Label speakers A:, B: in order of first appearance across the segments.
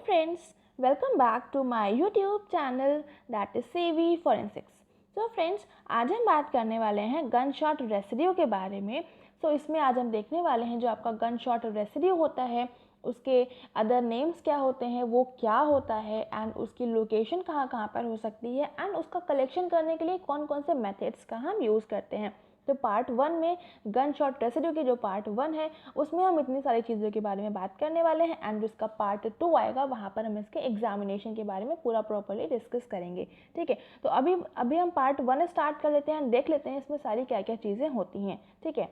A: friends, welcome back to my YouTube channel that is CV Forensics. So friends, आज हम बात करने वाले हैं गन शॉट रेसिड्यू के बारे में. इसमें आज हम देखने वाले हैं जो आपका गन शॉट रेसिड्यू होता है उसके अदर नेम्स क्या होते हैं, वो क्या होता है एंड उसकी लोकेशन कहाँ कहाँ पर हो सकती है एंड उसका कलेक्शन करने के लिए कौन कौन से मेथड्स का हम यूज़ करते हैं. तो पार्ट 1 में गन शॉट रेसिड्यू की जो पार्ट 1 है उसमें हम इतनी सारी चीज़ों के बारे में बात करने वाले हैं एंड जिसका पार्ट 2 आएगा वहाँ पर हम इसके एग्जामिनेशन के बारे में पूरा प्रॉपर्ली डिस्कस करेंगे. ठीक है, तो अभी हम पार्ट 1 स्टार्ट कर लेते हैं, देख लेते हैं इसमें सारी क्या क्या चीज़ें होती हैं. ठीक है,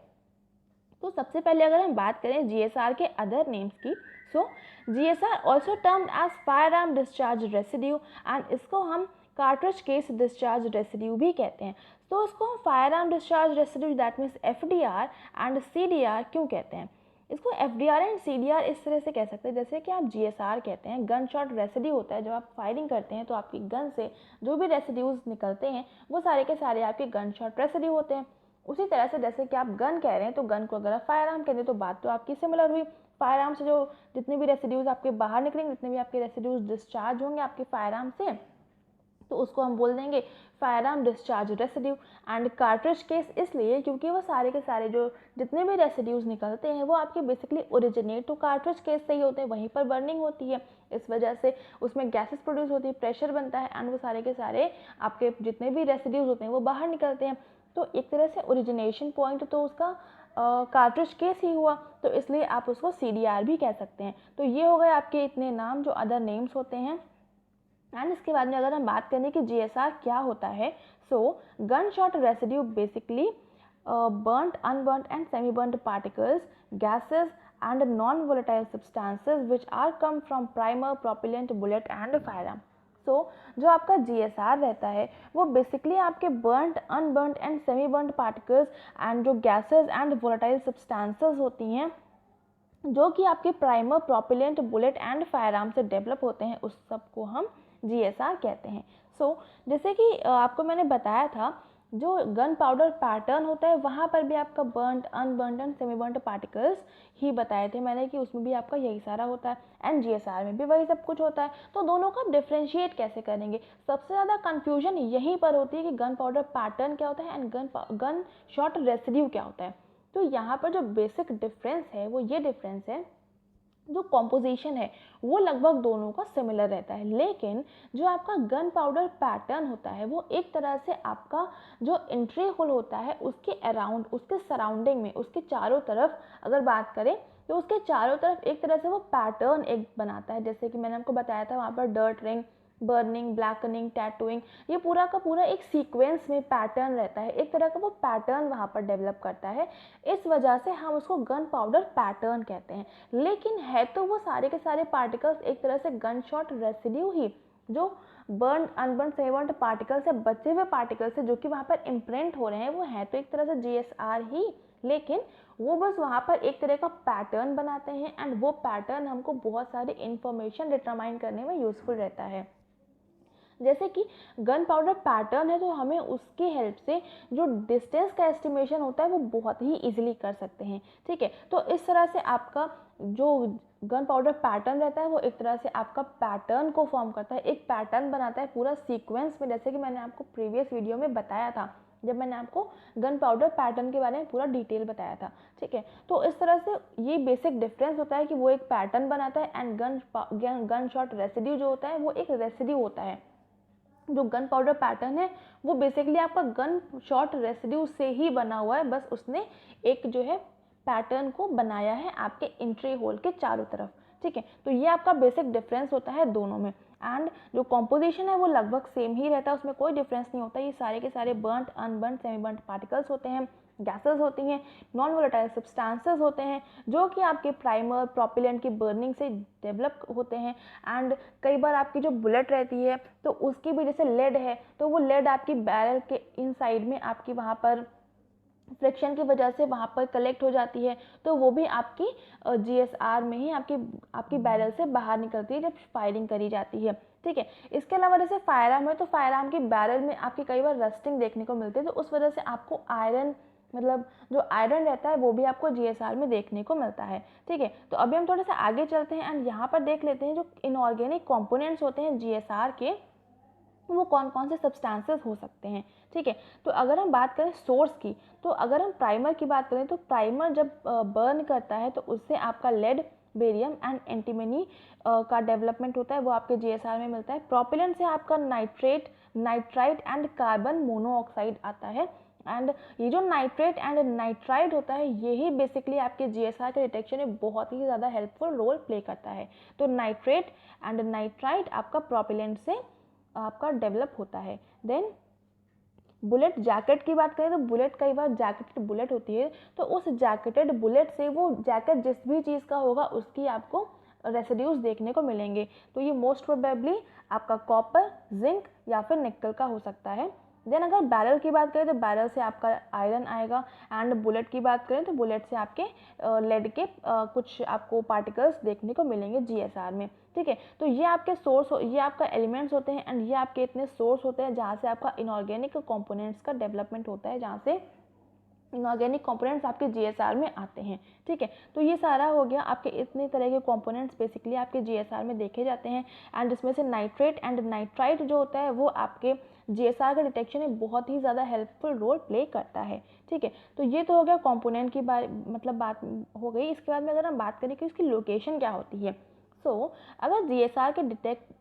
A: तो सबसे पहले अगर हम बात करें जीएसआर के अदर नेम्स की, so GSR also termed as firearm discharge residue and इसको हम कार्ट्रिज केस डिस्चार्ज रेसिड्यू भी कहते हैं. तो इसको हम fire arm discharge residue that means FDR and CDR क्यों कहते हैं? इसको एफडीआर एंड सीडीआर इस तरह से कह सकते हैं जैसे कि आप जीएसआर कहते हैं. गन शॉट रेसिड्यू होता है, जब आप फायरिंग करते हैं तो आपकी गन से जो भी रेसिड्यूज निकलते हैं वो सारे के सारे आपके गन शॉट रेसिड्यू होते हैं. उसी तरह से जैसे कि आप गन कह रहे हैं तो गन को अगर आप फायर आर्म कहते हैं तो बात तो आपकी सिमिलर हुई. फायर आर्म से जो जितने भी रेसिड्यूज आपके बाहर निकलेंगे, जितने भी आपके रेसिड्यूज डिस्चार्ज होंगे आपके फायर आर्म से, तो उसको हम बोल देंगे fire arm discharge residue. And cartridge case इसलिए क्योंकि वो सारे के सारे जो जितने भी रेसिड्यूज निकलते हैं वो आपके बेसिकली ओरिजिनेट तो कार्ट्रिज केस से ही होते हैं, वहीं पर बर्निंग होती है. इस वजह से उसमें गैसेस प्रोड्यूस होती है, प्रेशर बनता है एंड वो सारे के सारे आपके जितने भी रेसिड्यूज होते हैं वो बाहर निकलते हैं. तो एक तरह से ओरिजिनेशन पॉइंट तो उसका कार्ट्रिज केस ही हुआ, तो इसलिए आप उसको सीडीआर भी कह सकते हैं. तो ये हो गए आपके इतने नाम जो अदर नेम्स होते हैं. एंड इसके बाद में अगर हम बात करें कि जीएसआर क्या होता है, so gunshot residue basically burnt, unburnt and semi-burnt particles, gases and non-volatile substances which are come from primer, propellant, bullet and firearm. जो आपका GSR रहता है वो बेसिकली आपके burned, unburned and semi burned particles and जो gases and volatile substances होती हैं जो कि आपके primer, propellant, bullet and firearm से डेवलप होते हैं, उस सब को हम जीएसआर कहते हैं. जैसे कि आपको मैंने बताया था जो गन पाउडर पैटर्न होता है वहाँ पर भी आपका burned, unburned and semi burned particles ही बताए थे मैंने कि उसमें भी आपका यही सारा होता है एंड जीएसआर में भी वही सब कुछ होता है. तो दोनों का डिफ्रेंशिएट कैसे करेंगे? सबसे ज़्यादा कन्फ्यूजन यहीं पर होती है कि गन पाउडर पैटर्न क्या होता है एंड गन शॉट रेसिड्यू क्या होता है. तो यहाँ पर जो बेसिक डिफरेंस है वो ये डिफरेंस है, जो कॉम्पोजिशन है वो लगभग दोनों का सिमिलर रहता है, लेकिन जो आपका गन पाउडर पैटर्न होता है वो एक तरह से आपका जो एंट्री होल होता है उसके अराउंड, उसके सराउंडिंग में, उसके चारों तरफ अगर बात करें तो उसके चारों तरफ एक तरह से वो पैटर्न एक बनाता है. जैसे कि मैंने आपको बताया था वहाँ पर dirt ring, burning, blackening, tattooing, ये पूरा का पूरा एक सीक्वेंस में पैटर्न रहता है, एक तरह का वो पैटर्न वहाँ पर डेवलप करता है. इस वजह से हम उसको गन पाउडर पैटर्न कहते हैं, लेकिन है तो वो सारे के सारे पार्टिकल्स एक तरह से गन शॉट रेसिड्यू ही, जो burn, unburn, semi burn particle से बचे हुए पार्टिकल से जो कि वहाँ पर इम्प्रिंट हो रहे हैं वो हैं तो एक तरह से जीएसआर ही, लेकिन वो बस वहाँ पर एक तरह का पैटर्न बनाते हैं एंड वो पैटर्न हमको बहुत सारी इंफॉर्मेशन डिटरमाइन करने में यूजफुल रहता है. जैसे कि गन पाउडर पैटर्न है तो हमें उसकी हेल्प से जो डिस्टेंस का एस्टिमेशन होता है वो बहुत ही इजीली कर सकते हैं. ठीक है, तो इस तरह से आपका जो गन पाउडर पैटर्न रहता है वो एक तरह से आपका पैटर्न को फॉर्म करता है, एक पैटर्न बनाता है पूरा सीक्वेंस में, जैसे कि मैंने आपको प्रीवियस वीडियो में बताया था जब मैंने आपको गन पाउडर पैटर्न के बारे में पूरा डिटेल बताया था. ठीक है, तो इस तरह से ये बेसिक डिफरेंस होता है कि वो एक पैटर्न बनाता है एंड गन शॉट रेसिड्यू जो होता है वो एक रेसिड्यू होता है. जो गन पाउडर पैटर्न है वो बेसिकली आपका गन शॉट रेसिड्यू से ही बना हुआ है, बस उसने एक जो है पैटर्न को बनाया है आपके एंट्री होल के चारों तरफ. ठीक है, तो ये आपका बेसिक डिफरेंस होता है दोनों में. एंड जो कॉम्पोजिशन है वो लगभग सेम ही रहता है, उसमें कोई डिफरेंस नहीं होता. ये सारे के सारे burned, unburned, semi burned particles होते हैं, गैसेस होती हैं, नॉन वोलेटाइल सब्सटेंसेस होते हैं जो कि आपके प्राइमर, प्रोपेलेंट की बर्निंग से डेवलप होते हैं. एंड कई बार आपकी जो बुलेट रहती है तो उसकी भी, जैसे लेड है तो वो लेड आपकी बैरल के इनसाइड में आपकी वहाँ पर फ्रिक्शन की वजह से वहाँ पर कलेक्ट हो जाती है, तो वो भी आपकी जीएसआर में ही आपकी बैरल से बाहर निकलती है जब फायरिंग करी जाती है. ठीक है, इसके अलावा जैसे फायर आर्म है तो फायर आर्म की बैरल में आपकी कई बार रस्टिंग देखने को मिलती है, तो उस वजह से आपको आयरन मतलब जो आयरन रहता है वो भी आपको GSR में देखने को मिलता है। ठीक है, तो अभी हम थोड़ा सा आगे चलते हैं एंड यहाँ पर देख लेते हैं जो इनऑर्गेनिक कंपोनेंट्स होते हैं GSR के, वो कौन कौन से सब्सटेंसेस हो सकते हैं। ठीक है, तो अगर हम बात करें सोर्स की, तो अगर हम प्राइमर की बात करें तो प्राइमर जब बर्न करता है तो उससे आपका लेड, बेरियम एंड एंटीमनी का डेवलपमेंट होता है, वो आपके GSR में मिलता है। प्रोपेलेंट से आपका nitrate, nitrite and carbon monoxide आता है। एंड ये जो नाइट्रेट एंड नाइट्राइड होता है यही बेसिकली आपके GSR के डिटेक्शन में बहुत ही ज़्यादा हेल्पफुल रोल प्ले करता है। तो नाइट्रेट एंड नाइट्राइड आपका प्रोपेलेंट से आपका डेवलप होता है। देन बुलेट जैकेट की बात करें तो बुलेट कई बार जैकेटेड बुलेट होती है, तो उस जैकेटेड बुलेट से वो जैकेट जिस भी चीज़ का होगा उसकी आपको रेसिड्यूज देखने को मिलेंगे। तो ये मोस्ट प्रोबेबली आपका कॉपर, जिंक या फिर निकल का हो सकता है। देन अगर बैरल की बात करें तो बैरल से आपका आयरन आएगा। एंड बुलेट की बात करें तो बुलेट से आपके लेड के कुछ आपको पार्टिकल्स देखने को मिलेंगे GSR में। ठीक है, तो ये आपके सोर्स, ये आपका एलिमेंट्स होते हैं एंड ये आपके इतने सोर्स होते हैं जहाँ से आपका इनऑर्गेनिक कंपोनेंट्स का डेवलपमेंट होता है, जहाँ से इनऑर्गेनिक कंपोनेंट्स आपके GSR में आते हैं। ठीक है, तो ये सारा हो गया, आपके इतने तरह के कंपोनेंट्स बेसिकली आपके GSR में देखे जाते हैं। एंड जिसमें से नाइट्रेट एंड नाइट्राइट जो होता है वो आपके GSR के डिटेक्शन में बहुत ही ज़्यादा हेल्पफुल रोल प्ले करता है। ठीक है, तो ये तो हो गया कंपोनेंट की बात हो गई। इसके बाद में अगर हम बात करें कि उसकी लोकेशन क्या होती है, अगर GSR के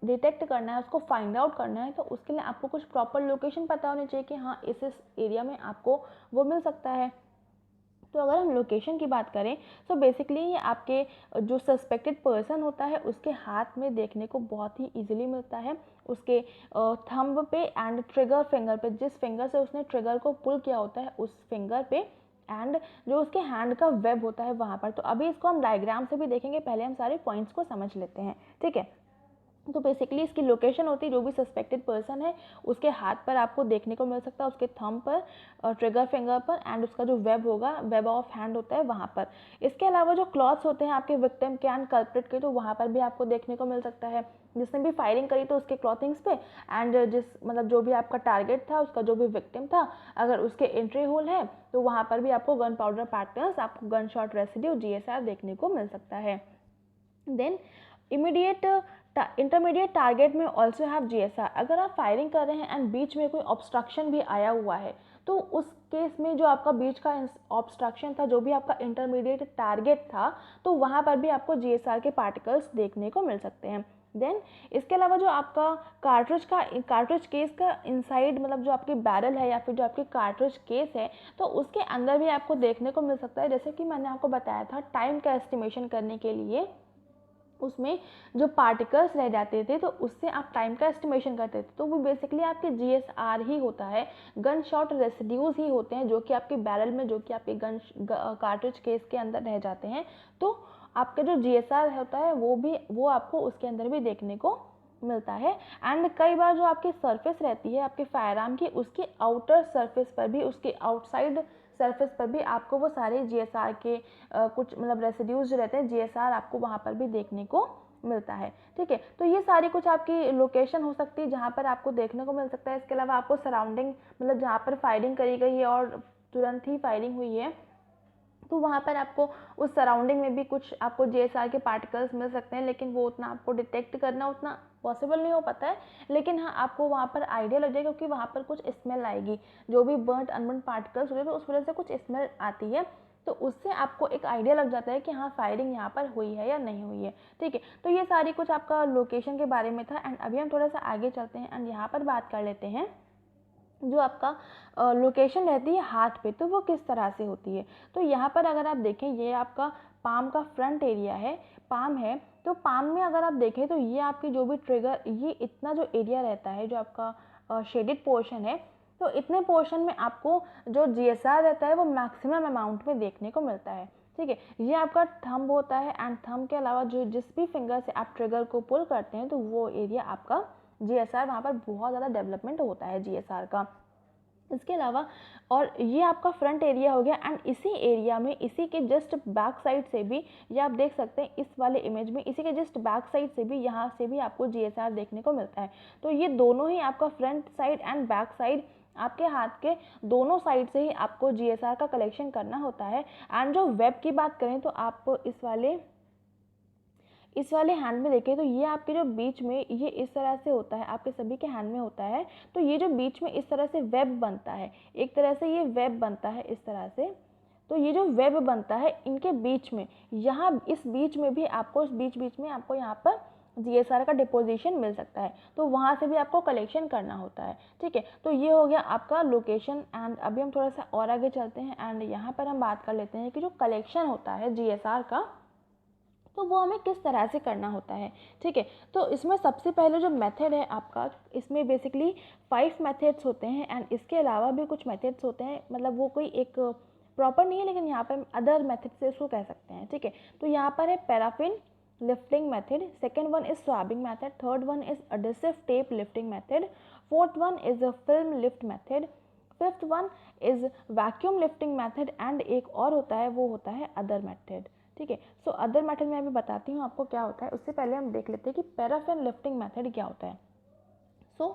A: डिटेक्ट करना है, उसको फाइंड आउट करना है, तो उसके लिए आपको कुछ प्रॉपर लोकेशन पता होनी चाहिए कि हाँ इस एरिया में आपको वो मिल सकता है। तो अगर हम लोकेशन की बात करें तो बेसिकली ये आपके जो सस्पेक्टेड पर्सन होता है उसके हाथ में देखने को बहुत ही इजीली मिलता है, उसके थंब पे एंड ट्रिगर फिंगर पे, जिस फिंगर से उसने ट्रिगर को पुल किया होता है उस फिंगर पे, एंड जो उसके हैंड का वेब होता है वहाँ पर। तो अभी इसको हम डायग्राम से भी देखेंगे, पहले हम सारे पॉइंट्स को समझ लेते हैं। ठीक है, तो बेसिकली इसकी लोकेशन होती है जो भी सस्पेक्टेड पर्सन है उसके हाथ पर आपको देखने को मिल सकता है, उसके थंब पर, ट्रिगर फिंगर पर, एंड उसका जो वेब होगा, वेब ऑफ हैंड होता है वहाँ पर। इसके अलावा जो क्लॉथ्स होते हैं आपके विक्टिम के एंड कल्प्रिट के, तो वहाँ पर भी आपको देखने को मिल सकता है, जिसने भी फायरिंग करी तो उसके क्लॉथिंग्स पे, एंड मतलब जो भी आपका टारगेट था, उसका जो भी विक्टिम था, अगर उसके एंट्री होल है तो वहाँ पर भी आपको गन पाउडर पैटर्न्स, आपको गन शॉट रेसिड्यू GSR देखने को मिल सकता है। देन इंटरमीडिएट टारगेट में ऑल्सो हैव GSR। अगर आप फायरिंग कर रहे हैं एंड बीच में कोई ऑब्स्ट्रक्शन भी आया हुआ है, तो उस केस में जो आपका बीच का ऑब्स्ट्रक्शन था, जो भी आपका इंटरमीडिएट टारगेट था, तो वहाँ पर भी आपको GSR के पार्टिकल्स देखने को मिल सकते हैं। देन इसके अलावा जो आपका कार्ट्रिज केस का इनसाइड, मतलब जो आपकी बैरल है या फिर जो आपकी कार्ट्रिज केस है, तो उसके अंदर भी आपको देखने को मिल सकता है। जैसे कि मैंने आपको बताया था, टाइम का एस्टिमेशन करने के लिए उसमें जो पार्टिकल्स रह जाते थे तो उससे आप टाइम का एस्टिमेशन करते थे, तो वो बेसिकली आपके GSR ही होता है, गन शॉट रेसिड्यूज ही होते हैं जो कि आपके बैरल में, जो कि आपके कार्ट्रिज केस के अंदर रह जाते हैं। तो आपका जो GSR होता है वो आपको उसके अंदर भी देखने को मिलता है। एंड कई बार जो आपकी सरफेस रहती है आपके फायर आर्म की, उसके आउटर सरफेस पर भी, उसके आउटसाइड सरफेस पर भी आपको वो सारे GSR के कुछ मतलब रेसिड्यूज जो रहते हैं GSR आपको वहाँ पर भी देखने को मिलता है। ठीक है, तो ये सारी कुछ आपकी लोकेशन हो सकती है जहाँ पर आपको देखने को मिल सकता है। इसके अलावा आपको सराउंडिंग, मतलब जहाँ पर फायरिंग करी गई है और तुरंत ही फायरिंग हुई है, तो वहाँ पर आपको उस सराउंडिंग में भी कुछ आपको GSR के पार्टिकल्स मिल सकते हैं, लेकिन वो उतना आपको डिटेक्ट करना उतना पॉसिबल नहीं हो पाता है। लेकिन हाँ, आपको वहाँ पर आइडिया लग जाएगा क्योंकि वहाँ पर कुछ स्मेल आएगी, जो भी बर्nt अनबर्न पार्टिकल्स होते हैं तो उस वजह से कुछ स्मेल आती है, तो उससे आपको एक आइडिया लग जाता है कि हाँ फायरिंग यहाँ पर हुई है या नहीं हुई है। ठीक है, तो ये सारी कुछ आपका लोकेशन के बारे में था। एंड अभी हम थोड़ा सा आगे चलते हैं एंड यहाँ पर बात कर लेते हैं जो आपका लोकेशन रहती है हाथ पे, तो वो किस तरह से होती है। तो यहाँ पर अगर आप देखें, ये आपका पाम का फ्रंट एरिया है, पाम है, तो पाम में अगर आप देखें तो ये आपकी जो भी ट्रिगर, ये इतना जो एरिया रहता है, जो आपका शेडेड पोर्शन है, तो इतने पोर्शन में आपको जो GSR रहता है वो मैक्सिमम अमाउंट में देखने को मिलता है। ठीक है, ये आपका थंब होता है एंड थंब के अलावा जो जिस भी फिंगर से आप ट्रिगर को पुल करते हैं तो वो एरिया आपका GSR, वहाँ पर बहुत ज़्यादा डेवलपमेंट होता है GSR का। इसके अलावा और ये आपका फ्रंट एरिया हो गया एंड इसी एरिया में, इसी के जस्ट बैक साइड से भी, ये आप देख सकते हैं इस वाले इमेज में, इसी के जस्ट बैक साइड से भी, यहाँ से भी आपको GSR देखने को मिलता है। तो ये दोनों ही आपका front side and back side आपके हाथ के दोनों साइड से ही आपको GSR का कलेक्शन करना होता है। एंड जो वेब की बात करें तो आप इस वाले हैंड में देखें तो ये आपके जो बीच में ये इस तरह से होता है, आपके सभी के हैंड में होता है। तो ये जो बीच में इस तरह से वेब बनता है, एक तरह से ये वेब बनता है इस तरह से। तो ये जो वेब बनता है इनके बीच में, यहाँ इस बीच में भी आपको, इस बीच में आपको यहाँ पर GSR का डिपोजिशन मिल सकता है, तो वहाँ से भी आपको कलेक्शन करना होता है। ठीक है, तो ये हो गया आपका लोकेशन। एंड अभी हम थोड़ा सा और आगे चलते हैं एंड यहाँ पर हम बात कर लेते हैं कि जो कलेक्शन होता है GSR का, तो वो हमें किस तरह से करना होता है। ठीक है, तो इसमें सबसे पहले जो मेथड है आपका, इसमें बेसिकली 5 मेथड्स होते हैं एंड इसके अलावा भी कुछ मेथड्स होते हैं, मतलब वो कोई एक प्रॉपर नहीं है लेकिन यहाँ पर अदर मेथड से इसको कह सकते हैं। ठीक है, तो यहाँ पर है paraffin lifting method, second one is swabbing method, third one is adhesive tape lifting method, fourth one is a film lift method, fifth one is vacuum lifting method and एक और होता है वो होता है अदर मेथड। ठीक है, so other method में अभी बताती हूँ आपको क्या होता है, उससे पहले हम देख लेते हैं कि पैराफिन लिफ्टिंग मेथड क्या होता है। सो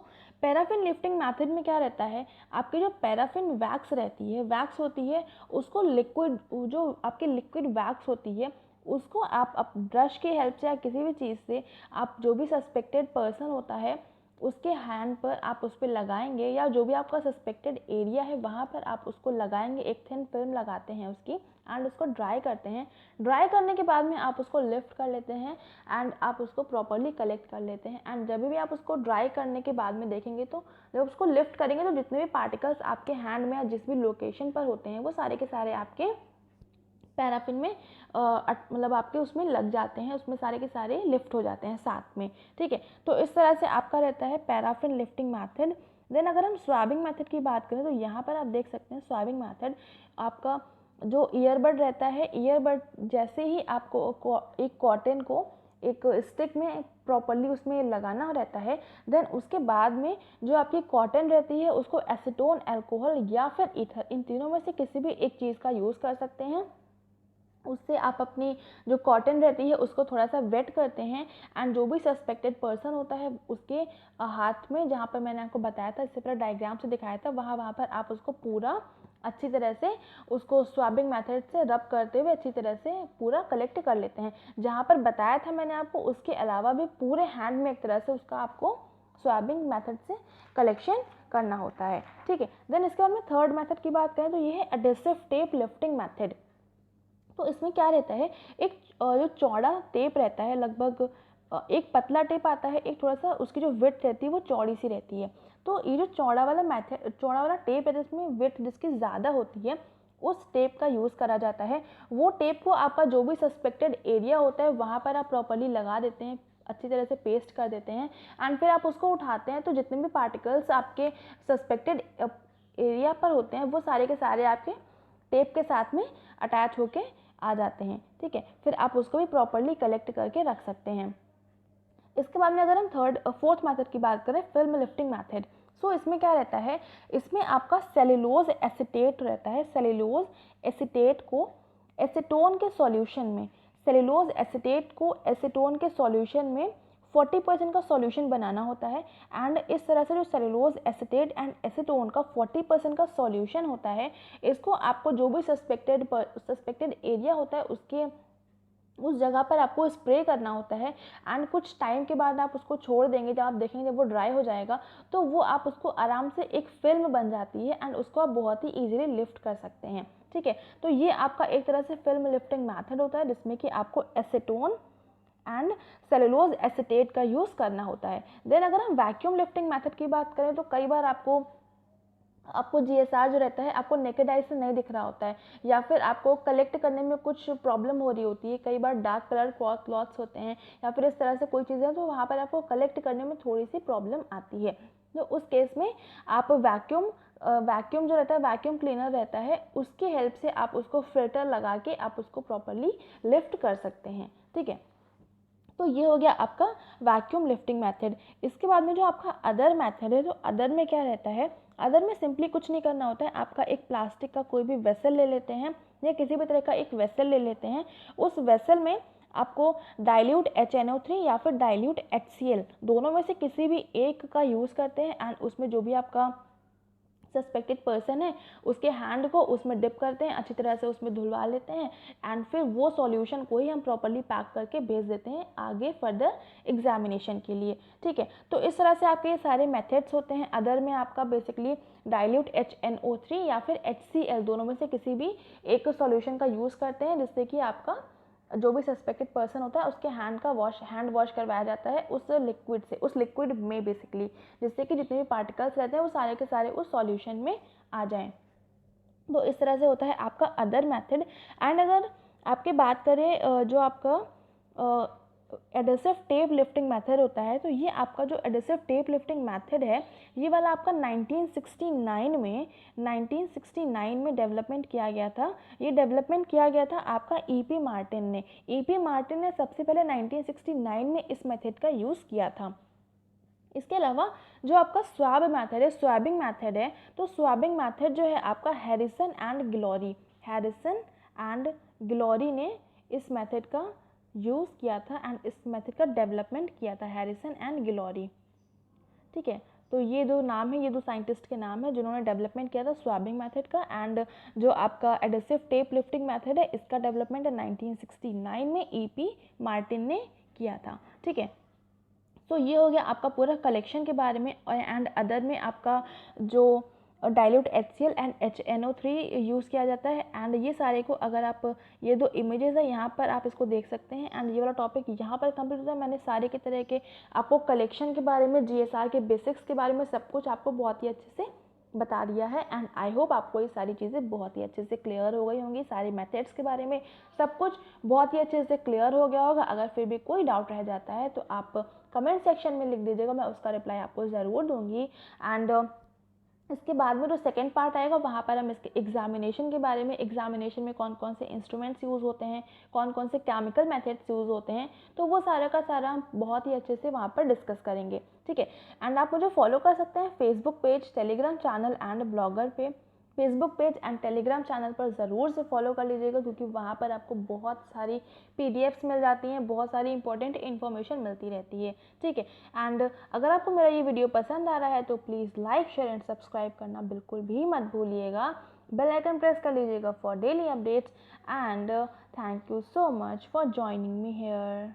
A: पैराफिन लिफ्टिंग मेथड में क्या रहता है, आपकी जो पैराफिन वैक्स रहती है, वैक्स होती है, उसको लिक्विड, जो आपकी लिक्विड वैक्स होती है उसको आप ब्रश की हेल्प से या किसी भी चीज़ से आप जो भी सस्पेक्टेड पर्सन होता है उसके हैंड पर आप उस पर लगाएंगे, या जो भी आपका सस्पेक्टेड एरिया है वहाँ पर आप उसको लगाएंगे, एक थिन फिल्म लगाते हैं उसकी एंड उसको ड्राई करते हैं। ड्राई करने के बाद में आप उसको लिफ्ट कर लेते हैं एंड आप उसको प्रॉपरली कलेक्ट कर लेते हैं। एंड जब भी आप उसको ड्राई करने के बाद में देखेंगे तो जब उसको लिफ्ट करेंगे तो जितने भी पार्टिकल्स आपके हैंड में या जिस भी लोकेशन पर होते हैं वो सारे के सारे आपके पैराफिन में मतलब आपके उसमें लग जाते हैं, उसमें सारे के सारे लिफ्ट हो जाते हैं साथ में। ठीक है, तो इस तरह से आपका रहता है पैराफिन लिफ्टिंग मेथड। देन अगर हम स्वाबिंग मेथड की बात करें तो यहाँ पर आप देख सकते हैं स्वाबिंग मेथड, आपका जो ईयरबड रहता है, ईयरबड जैसे ही आपको एक कॉटन को एक स्टिक में प्रॉपरली उसमें लगाना रहता है, देन उसके बाद में जो आपकी कॉटन रहती है उसको एसीटोन, अल्कोहल या फिर ईथर, इन तीनों में से किसी भी एक चीज़ का यूज़ कर सकते हैं। उससे आप अपनी जो कॉटन रहती है उसको थोड़ा सा वेट करते हैं एंड जो भी सस्पेक्टेड पर्सन होता है उसके हाथ में, जहाँ पर मैंने आपको बताया था, इससे पूरा डायग्राम से दिखाया था, वहाँ पर आप उसको पूरा अच्छी तरह से उसको स्वाबिंग मेथड से रब करते हुए अच्छी तरह से पूरा कलेक्ट कर लेते हैं। जहाँ पर बताया था मैंने आपको उसके अलावा भी पूरे हैंड में एक तरह से उसका आपको स्वाबिंग मेथड से कलेक्शन करना होता है। ठीक है, देन इसके बाद में थर्ड मेथड की बात करें तो ये है एडहेसिव टेप लिफ्टिंग मेथड। तो इसमें क्या रहता है, एक जो चौड़ा टेप रहता है, लगभग एक पतला टेप आता है, एक थोड़ा सा उसकी जो विड्थ रहती है वो चौड़ी सी रहती है। तो ये जो चौड़ा वाला टेप है जिसमें विड्थ जिसकी ज़्यादा होती है उस टेप का यूज़ करा जाता है। वो टेप को आपका जो भी सस्पेक्टेड एरिया होता है वहाँ पर आप प्रॉपरली लगा देते हैं, अच्छी तरह से पेस्ट कर देते हैं एंड फिर आप उसको उठाते हैं तो जितने भी पार्टिकल्स आपके सस्पेक्टेड एरिया पर होते हैं वो सारे के सारे आपके टेप के साथ में अटैच होके आ जाते हैं। ठीक है, फिर आप उसको भी प्रॉपरली कलेक्ट करके रख सकते हैं। इसके बाद में अगर हम फोर्थ मेथड की बात करें, फिल्म लिफ्टिंग मेथड, सो इसमें क्या रहता है, इसमें आपका सेल्यूलोज एसीटेट रहता है। सेल्यूलोज एसीटेट को एसीटोन के सॉल्यूशन में, सेल्यूलोज एसीटेट को एसीटोन के सॉल्यूशन में 40% का सॉल्यूशन बनाना होता है एंड इस तरह से जो सेल्यूलोज एसीटेट एंड एसीटोन का 40% का सॉल्यूशन होता है, इसको आपको जो भी सस्पेक्टेड एरिया होता है उसके उस जगह पर आपको स्प्रे करना होता है एंड कुछ टाइम के बाद आप उसको छोड़ देंगे, जब आप देखेंगे जब वो ड्राई हो जाएगा तो वो आप उसको आराम से एक फिल्म बन जाती है एंड उसको आप बहुत ही ईजिली लिफ्ट कर सकते हैं। ठीक है, तो ये आपका एक तरह से फिल्म लिफ्टिंग मेथड होता है जिसमें कि आपको एसीटोन एंड सेलुलोज एसीटेट का यूज़ करना होता है। देन अगर हम वैक्यूम लिफ्टिंग मेथड की बात करें तो कई बार आपको GSR जो रहता है आपको नेकेड आई से नहीं दिख रहा होता है, या फिर आपको कलेक्ट करने में कुछ प्रॉब्लम हो रही होती है, कई बार डार्क कलर क्लॉथ्स होते हैं या फिर इस तरह से कोई चीज़ें, तो वहाँ पर आपको कलेक्ट करने में थोड़ी सी प्रॉब्लम आती है। तो उस केस में आप वैक्यूम जो रहता है, वैक्यूम क्लीनर रहता है, उसकी हेल्प से आप उसको फिल्टर लगा के आप उसको प्रॉपरली लिफ्ट कर सकते हैं। ठीक है, तो ये हो गया आपका वैक्यूम लिफ्टिंग मेथड। इसके बाद में जो आपका अदर मेथड है, तो अदर में क्या रहता है, अदर में सिंपली कुछ नहीं करना होता है, आपका एक प्लास्टिक का कोई भी वेसल ले लेते हैं या किसी भी तरह का एक वेसल ले लेते हैं। उस वेसल में आपको डाइल्यूट HNO3 या फिर डाइल्यूट HCl दोनों में से किसी भी एक का यूज़ करते हैं एंड उसमें जो भी आपका सस्पेक्टेड पर्सन है उसके हैंड को उसमें डिप करते हैं, अच्छी तरह से उसमें धुलवा लेते हैं एंड फिर वो सॉल्यूशन को ही हम प्रॉपर्ली पैक करके भेज देते हैं आगे फर्दर एग्जामिनेशन के लिए। ठीक है, तो इस तरह से आपके ये सारे मेथड्स होते हैं। अदर में आपका बेसिकली डाइल्यूट HNO3 या फिर HCl दोनों में से किसी भी एक सॉल्यूशन का यूज़ करते हैं, जिससे कि आपका जो भी सस्पेक्टेड पर्सन होता है उसके हैंड वॉश करवाया जाता है उस लिक्विड से, उस लिक्विड में बेसिकली, जिससे कि जितने भी पार्टिकल्स रहते हैं वो सारे के सारे उस सॉल्यूशन में आ जाएं। तो इस तरह से होता है आपका अदर मेथड। एंड अगर आपकी बात करें जो आपका एडेसिव टेप लिफ्टिंग मेथड होता है, तो ये आपका जो एडेसिव टेप लिफ्टिंग मेथड है ये वाला आपका 1969 में डेवलपमेंट किया गया था। ये डेवलपमेंट किया गया था आपका E.P. मार्टिन ने। E.P. मार्टिन ने सबसे पहले 1969 में इस मेथड का यूज़ किया था। इसके अलावा जो आपका स्वैब मेथड है, स्वैबिंग मेथड है, तो स्वैबिंग मेथड जो है आपका हैरिसन एंड ग्लोरी ने इस मेथड का यूज़ किया था एंड इस मेथड का डेवलपमेंट किया था, हैरिसन एंड ग्लोरी। ठीक है, तो ये दो नाम है, ये दो साइंटिस्ट के नाम है जिन्होंने डेवलपमेंट किया था स्वैबिंग मेथड का। एंड जो आपका एडेसिव टेप लिफ्टिंग मेथड है इसका डेवलपमेंट 1969 में E.P. मार्टिन ने किया था। ठीक है, तो ये हो गया आपका पूरा कलेक्शन के बारे में। एंड अदर में आपका जो dilute HCl and HNO3 use किया जाता है। एंड ये सारे को अगर आप ये दो इमेजेस है यहाँ पर आप इसको देख सकते हैं। एंड ये वाला टॉपिक यहाँ पर कंप्लीट होता है। मैंने सारे के तरह के आपको कलेक्शन के बारे में, GSR के बेसिक्स के बारे में सब कुछ आपको बहुत ही अच्छे से बता दिया है। एंड आई होप आपको ये सारी चीज़ें बहुत ही अच्छे से क्लियर हो गई होंगी। सारे मेथड्स के बारे में सब कुछ बहुत ही अच्छे से क्लियर हो गया होगा। अगर फिर भी कोई डाउट रह जाता है तो आप कमेंट सेक्शन में लिख दीजिएगा, मैं उसका रिप्लाई आपको ज़रूर दूंगी। एंड इसके बाद में जो सेकेंड पार्ट आएगा वहाँ पर हम इसके एग्जामिनेशन के बारे में, एग्जामिनेशन में कौन कौन से इंस्ट्रूमेंट्स यूज़ होते हैं, कौन कौन से केमिकल मेथड्स यूज़ होते हैं, तो वो सारा का सारा हम बहुत ही अच्छे से वहाँ पर डिस्कस करेंगे। ठीक है, एंड आप मुझे फॉलो कर सकते हैं Facebook page, Telegram channel and blogger पे। Facebook page and Telegram channel पर ज़रूर से फॉलो कर लीजिएगा, क्योंकि वहाँ पर आपको बहुत सारी PDFs मिल जाती हैं, बहुत सारी इंपॉर्टेंट इन्फॉर्मेशन मिलती रहती है। ठीक है, एंड अगर आपको मेरा ये वीडियो पसंद आ रहा है तो please like, share and subscribe करना बिल्कुल भी मत भूलिएगा। बेल आइकन प्रेस कर लीजिएगा for daily updates. And thank you so much for joining me here.